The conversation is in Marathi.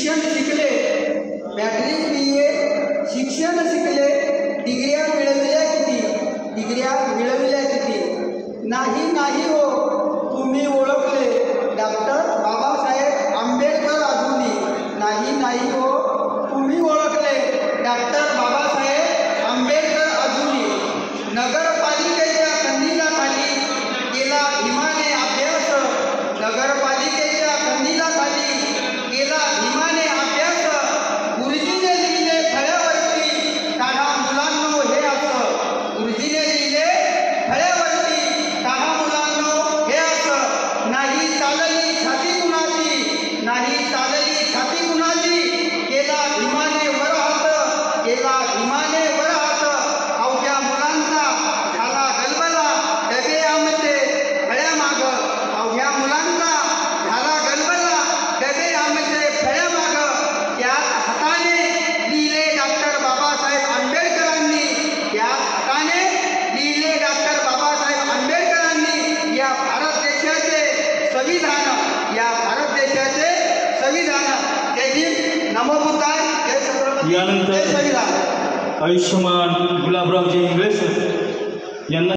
शिक्षण शिकले, मॅट्रिक BA शिक्षण शिकले, डिग्र्या मिळविल्या किती? नाही हो, तुम्ही ओळखले डॉक्टर बाबासाहेब आंबेडकर अजूनही. नाही हो, तुम्ही ओळखले डॉक्टर बाबासाहेब आंबेडकर अजूनही. नगरपालिकेच्या कंदिलाखाली केला भीमाने अभ्यास, नगरपालिकेच्या कंदिलाखाली केला भीमाने अभ्यास. गुरुजीने लिहिले फळ्यावरती, काढा मुलांनो हे असं. गुरुजीने लिहिले फळ्यावरती, काढा मुलांनो हे असं. नाही चालली छाती कुणाची, केला भीमाने वर हात, अवघ्या मुलांचा झाला गलबला, डबे आमचे फळ्यामाग. अवघ्या मुलांचा झाला गलबला, डबे आमचे फळ्यामाग. त्याच हाताने लिहिले डॉक्टर बाबासाहेब आंबेडकरांनी, या भारत देशाचे संविधान. जय भीम, नमो बुद्धाय, जय छत्रपती, जय संविधान. आयुष्यमान गुलाबरावजी इंगळे सर यांना